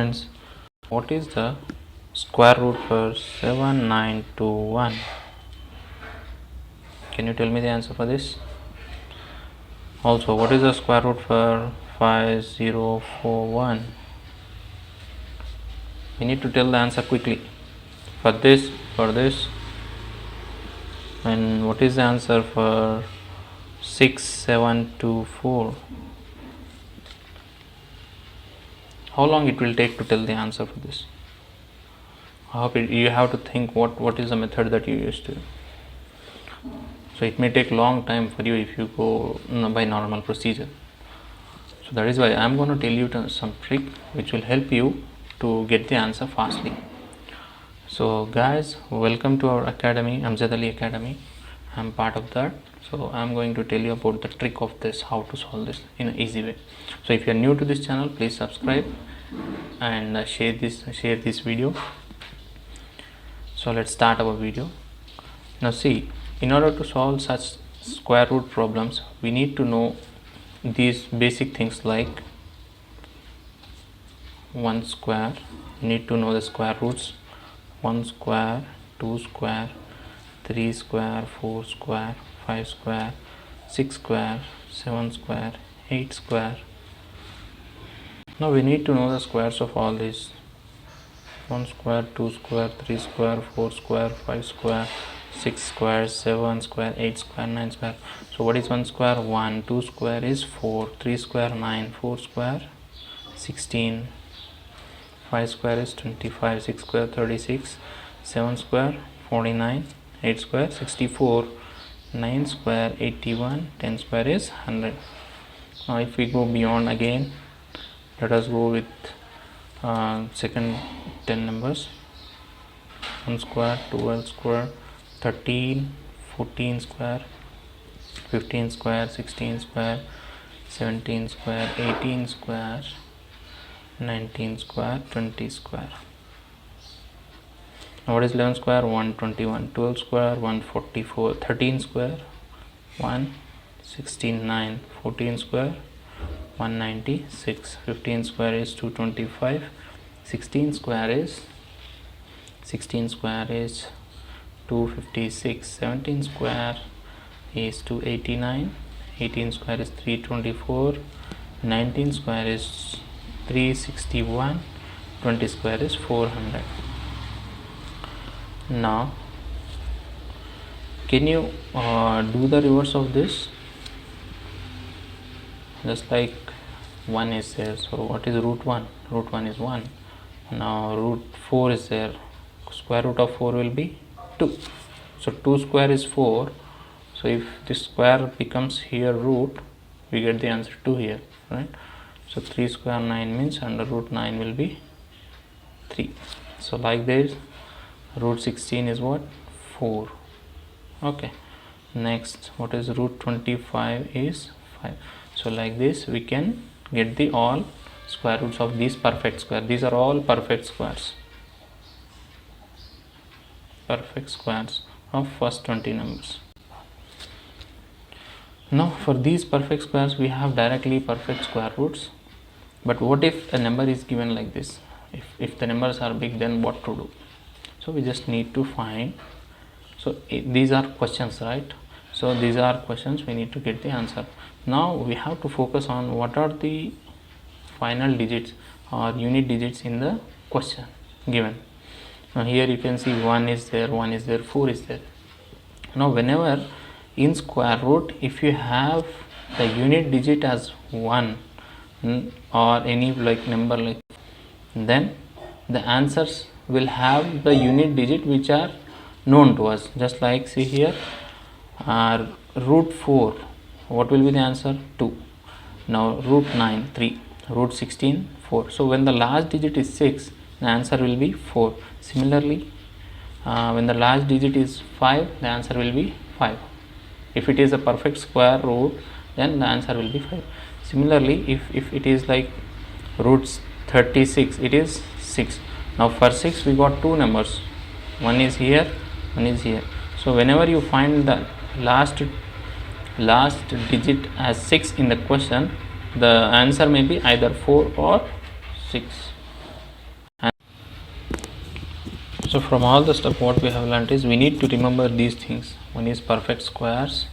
friends, what is the square root for 7921? Can you tell me the answer for this? Also, what is the square root for 5041? We need to tell the answer quickly for this, and what is the answer for 6724? How long it will take to tell the answer for this? You have to think what is the method that you used to. So it may take long time for you if you go by normal procedure. So that is why I am going to tell you some trick which will help you to get the answer fastly. So guys, welcome to our academy, Amjad Ali Academy. I am part of that. So I am going to tell you about the trick of this, how to solve this in an easy way. So if you are new to this channel, please subscribe and share this video. So let's start our video. Now see, in order to solve such square root problems, we need to know these basic things like 1 square. You need to know the square roots: 1 square, 2 square, 3 square, 4 square, 5 square, 6 square, 7 square, 8 square. Now we need to know the squares of all these: 1 square, 2 square, 3 square, 4 square, 5 square, 6 square, 7 square, 8 square, 9 square. So what is 1 square? 1. 2 square is 4. 3 square 9. 4 square 16. 5 square is 25. 6 square 36. 7 square 49. 8 square 64. 9 square 81. 10 square is 100. Now if we go beyond again, let us go with second 10 numbers: 1 square, 12 square, 13, 14 square, 15 square, 16 square, 17 square, 18 square, 19 square, 20 square. Now what is 11 square? 121. 12 square 144. 13 square 169. 14 square 196. 15 square is 225. 16 square is 256. 17 square is 289. 18 square is 324. 19 square is 361. 20 square is 400. Now can you do the reverse of this? Just like 1 is there, so what is root 1? Root 1 is 1. Now root 4 is there, square root of 4 will be 2. So 2 square is 4. So if this square becomes here root, we get the answer 2 here, right? So 3 square 9 means under root 9 will be 3. So like this, root 16 is what? 4. Okay. Next, what is root 25 is 5. So like this we can get the all square roots of these perfect square. These are all perfect squares. Perfect squares of first 20 numbers. Now for these perfect squares we have directly perfect square roots. But what if a number is given like this? If the numbers are big, then what to do? So we just need to find. So these are questions, right? So these are questions, we need to get the answer. Now we have to focus on what are the final digits or unit digits in the question given. Now here you can see 1 is there, 1 is there, 4 is there. Now whenever in square root, if you have the unit digit as 1 or any like number like, then the answers will have the unit digit which are known to us. Just like see here, root 4, what will be the answer? 2. Now root 9, 3. Root 16, 4. So when the last digit is 6, the answer will be 4. Similarly, when the last digit is 5, the answer will be 5. If it is a perfect square root, then the answer will be 5. Similarly, if it is like roots 36, it is 6. Now for 6 we got two numbers, one is here, one is here. So whenever you find the last digit as 6 in the question, the answer may be either 4 or 6. So from all the stuff what we have learnt is we need to remember these things. One is perfect squares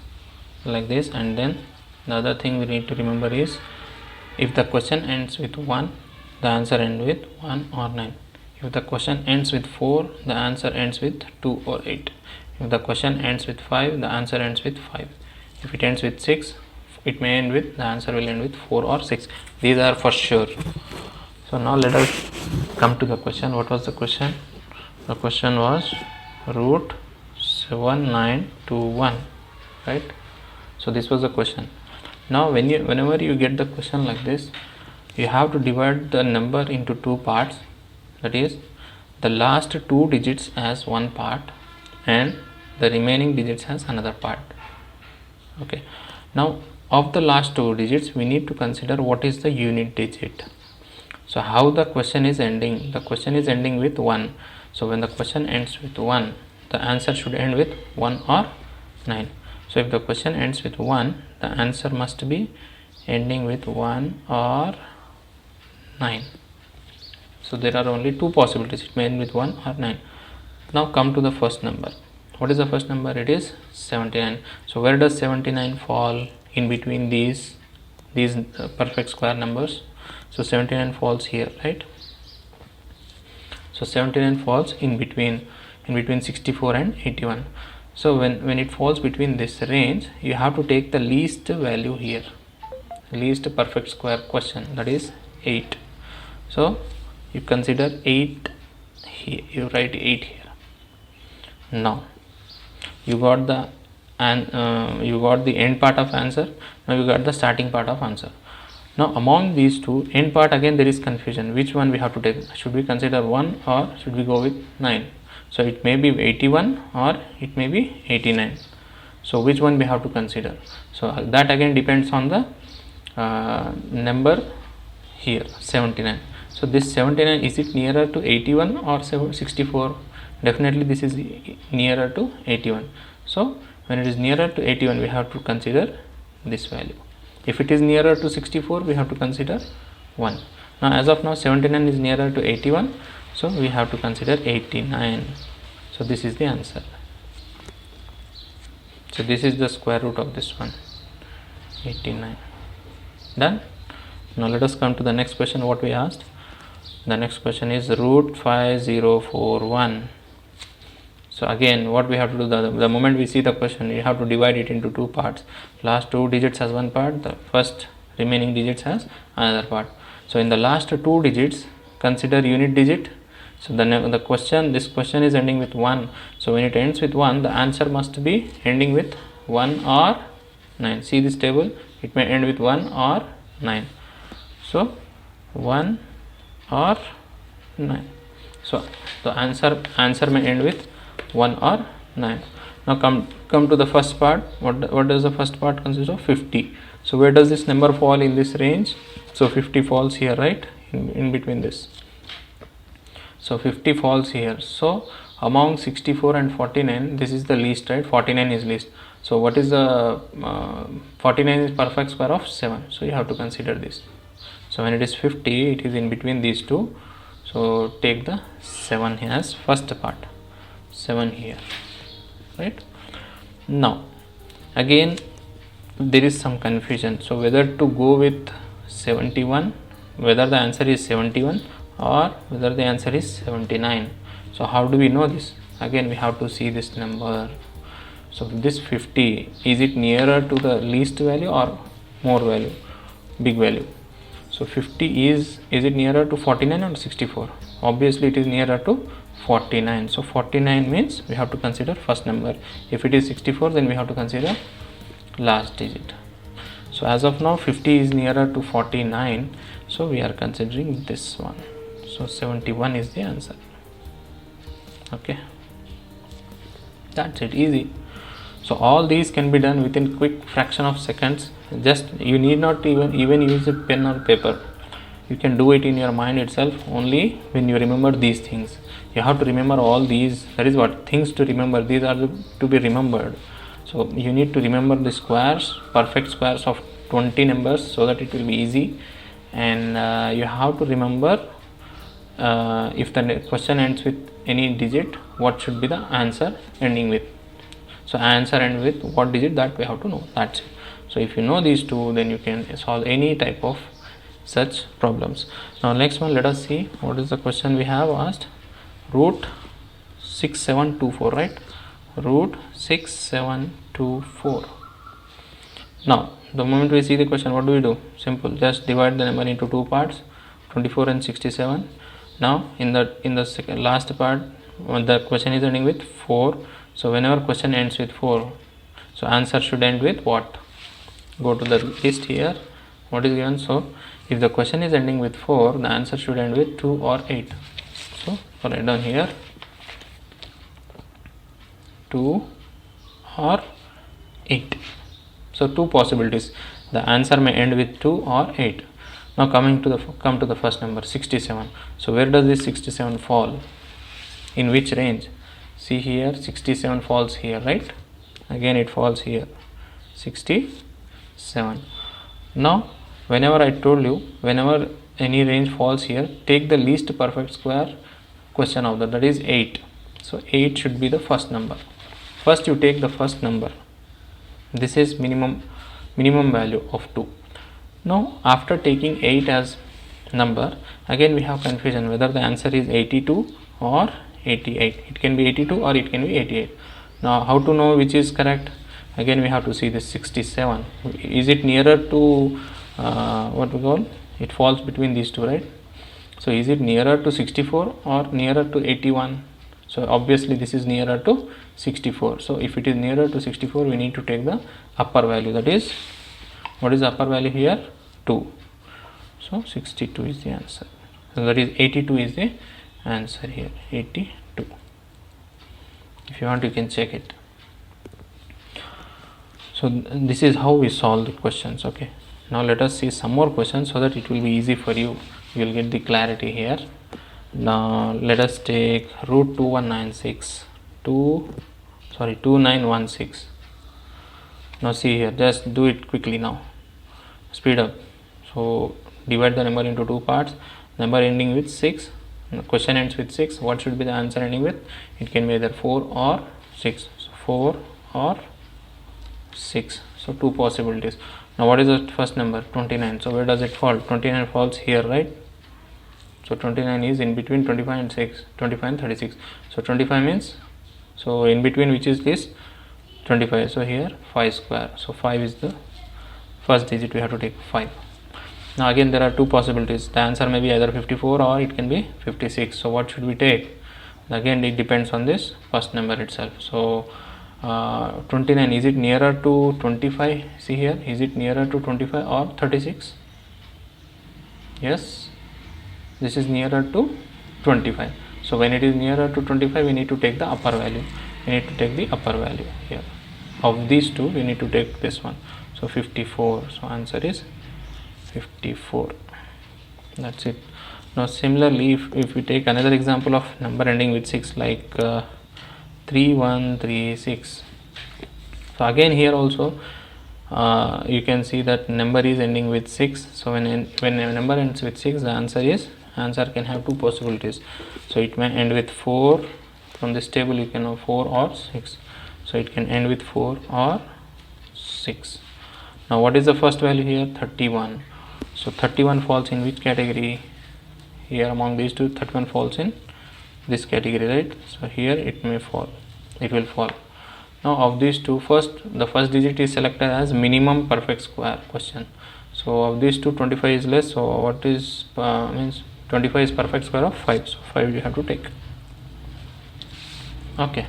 like this, and then the other thing we need to remember is if the question ends with 1, the answer ends with 1 or 9. If the question ends with 4, the answer ends with 2 or 8. If the question ends with 5, the answer ends with 5. If it ends with 6, it may end with, the answer will end with 4 or 6. These are for sure. So now let us come to the question. What was the question? The question was root 7921, right? So this was the question. Now whenever you get the question like this, you have to divide the number into two parts. That is, the last two digits as one part and the remaining digits as another part. Okay. Now of the last two digits, we need to consider what is the unit digit. So how the question is ending? The question is ending with 1. So when the question ends with 1, the answer should end with 1 or 9. So if the question ends with 1, the answer must be ending with 1 or 9. So there are only two possibilities. It may end with 1 or 9. Now come to the first number. What is the first number? It is 79. So where does 79 fall in between these perfect square numbers? So 79 falls here, right? So 79 falls in between 64 and 81. So when it falls between this range, you have to take the least value here, least perfect square question, that is 8. So you consider 8 here, you write 8 here. Now you got the end part of answer. Now you got the starting part of answer. Now among these two, end part, again there is confusion. Which one we have to take? Should we consider 1 or should we go with 9? So it may be 81 or it may be 89. So which one we have to consider? So that again depends on the number here, 79. So this 79, is it nearer to 81 or 64? Definitely this is nearer to 81. So when it is nearer to 81, we have to consider this value. If it is nearer to 64, we have to consider 1. Now as of now 79 is nearer to 81, so we have to consider 89. So this is the answer. So this is the square root of this one, 89. Done. Now let us come to the next question. What we asked, the next question is root 5041. So again what we have to do, the moment we see the question, you have to divide it into two parts. Last two digits as one part, the first remaining digits as another part. So in the last two digits, consider unit digit. So this question is ending with 1. So when it ends with 1, the answer must be ending with 1 or 9. See this table, it may end with 1 or 9. So 1 or 9. So the answer may end with 1 or 9. Now come to the first part. What does the first part consist of? 50. So where does this number fall in this range? So 50 falls here, right, in between this. So 50 falls here. So among 64 and 49, this is the least, right? 49 is least. So what is the 49 is perfect square of 7. So you have to consider this. So when it is 50, it is in between these two. So take the 7 here as first part. 7 here, right? Now again there is some confusion. So whether to go with 71, whether the answer is 71 or whether the answer is 79. So how do we know this? Again we have to see this number. So this 50, is it nearer to the least value or more value, big value? So 50 is it nearer to 49 or 64? Obviously it is nearer to 49. So 49 means we have to consider first number. If it is 64, then we have to consider last digit. So as of now 50 is nearer to 49, so we are considering this one. So 71 is the answer. Okay, that's it, easy. So all these can be done within quick fraction of seconds. Just you need not even use a pen or paper. You can do it in your mind itself only when you remember these things. You have to remember all these. That is what things to remember. These are to be remembered. So you need to remember the squares, perfect squares of 20 numbers, so that it will be easy. And you have to remember if the question ends with any digit, what should be the answer ending with. So answer end with what digit, that we have to know. That's it. So if you know these two, then you can solve any type of such problems. Now next one, let us see what is the question we have asked. Root 6724, right? Root 6724. Now the moment we see the question, what do we do? Simple, just divide the number into two parts, 24 and 67. Now in the second last part, the question is ending with 4. So whenever question ends with 4, so answer should end with what? Go to the list here, what is given. So if the question is ending with 4, the answer should end with 2 or 8. So write down here 2 or 8. So two possibilities, the answer may end with 2 or 8. Now come to the first number, 67. So where does this 67 fall? In which range? See here, 67 falls here, right? Again it falls here, 67. Now whenever I told you, whenever any range falls here, take the least perfect square question of that is 8. So 8 should be the first number. First you take the first number. This is minimum value of 2. Now after taking 8 as number, again we have confusion whether the answer is 82 or 88. It can be 82 or it can be 88. Now how to know which is correct? Again we have to see this 67. Is it nearer to what we call, it falls between these two, right? So is it nearer to 64 or nearer to 81? So obviously this is nearer to 64. So if it is nearer to 64, we need to take the upper value, that is, what is the upper value here? 2. So 62 is the answer. So that is 82 is the answer here, 82. If you want, you can check it. So this is how we solve the questions. Okay, now let us see some more questions so that it will be easy for you. You will get the clarity here. Now let us take root 2916. Now see here, just do it quickly now, speed up. So divide the number into two parts, number ending with 6, the question ends with 6. What should be the answer ending with? It can be either 4 or 6. So 4 or 6. So two possibilities. Now what is the first number? 29. So where does it fall? 29 falls here, right? So 29 is in between 25 and 36. So 25 means, so in between which is this 25. So here 5 square. So 5 is the first digit, we have to take 5. Now again there are two possibilities. The answer may be either 54 or it can be 56. So what should we take? Again it depends on this first number itself. So 29, is it nearer to 25? See here, is it nearer to 25 or 36? Yes, this is nearer to 25. So when it is nearer to 25, we need to take the upper value. We need to take the upper value here. Of these two, we need to take this one. So 54. So answer is 54. That's it. Now similarly, if we take another example of number ending with 6, like 3136. So again here also you can see that number is ending with 6. So when a number ends with 6, the answer can have two possibilities. So it may end with 4. From this table you can know 4 or 6. So it can end with 4 or 6. Now what is the first value here? 31. So 31 falls in which category? Here among these two, 31 falls in this category, right? So here it will fall. Now of these two, the first digit is selected as minimum perfect square question. So of these two, 25 is less. So what is means 25 is perfect square of 5. So 5 you have to take. Okay.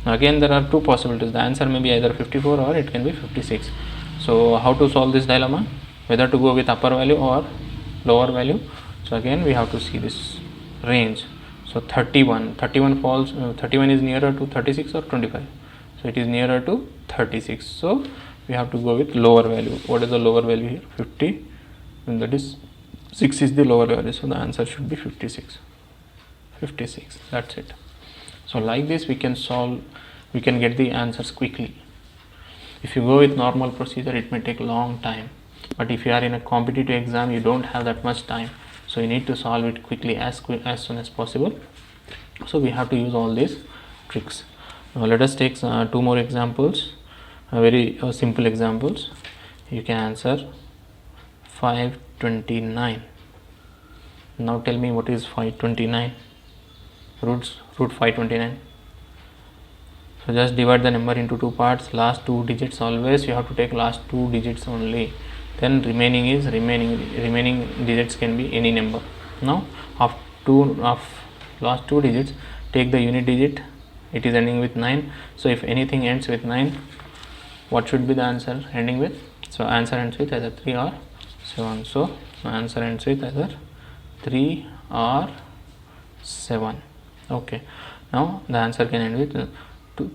Now again there are two possibilities. The answer may be either 54 or it can be 56. So how to solve this dilemma? Whether to go with upper value or lower value? So again we have to see this range. So 31 falls, 31 is nearer to 36 or 25. So it is nearer to 36. So we have to go with lower value. What is the lower value here? 50. And that is 6 is the lower value. So the answer should be 56. That's it. So like this we can get the answers quickly. If you go with normal procedure, it may take a long time. But if you are in a competitive exam, you don't have that much time. so you need to solve it quickly as soon as possible. So we have to use all these tricks. Now let us take two more examples, very simple examples. You can answer 529. Now tell me, what is 529? Root 529. So just divide the number into two parts. Last two digits, always you have to take last two digits only. Then remaining digits can be any number. Now of last two digits, take the unit digit. It is ending with 9. So if anything ends with 9, what should be the answer ending with? So answer ends with either 3 or 7. So answer ends with either 3 or 7. Okay, now the answer can end with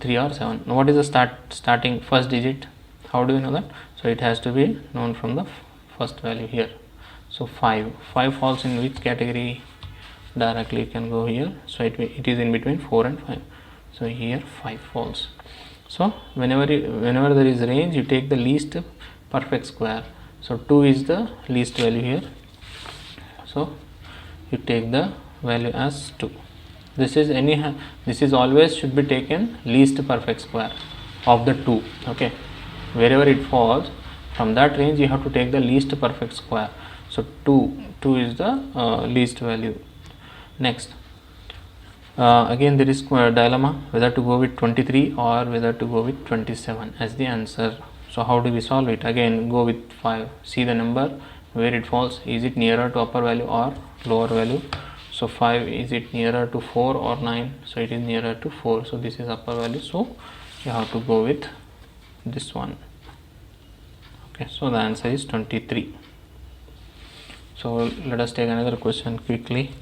3 or 7. Now what is the starting first digit? How do you know that? So it has to be known from the first value here. So 5 falls in which category? Directly you can go here. So it is in between 4 and 5. So here 5 falls. So whenever there is range, you take the least perfect square. So 2 is the least value here. So you take the value as 2. This is always should be taken least perfect square of the 2. Okay, wherever it falls from that range, you have to take the least perfect square. So 2 is the least value. Next, again there is dilemma whether to go with 23 or whether to go with 27 as the answer. So how do we solve it? Again, go with 5. See the number where it falls. Is it nearer to upper value or lower value? So 5, is it nearer to 4 or 9? So it is nearer to 4. So this is upper value. So you have to go with this one. Okay, so the answer is 23. So let us take another question quickly.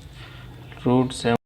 Root 7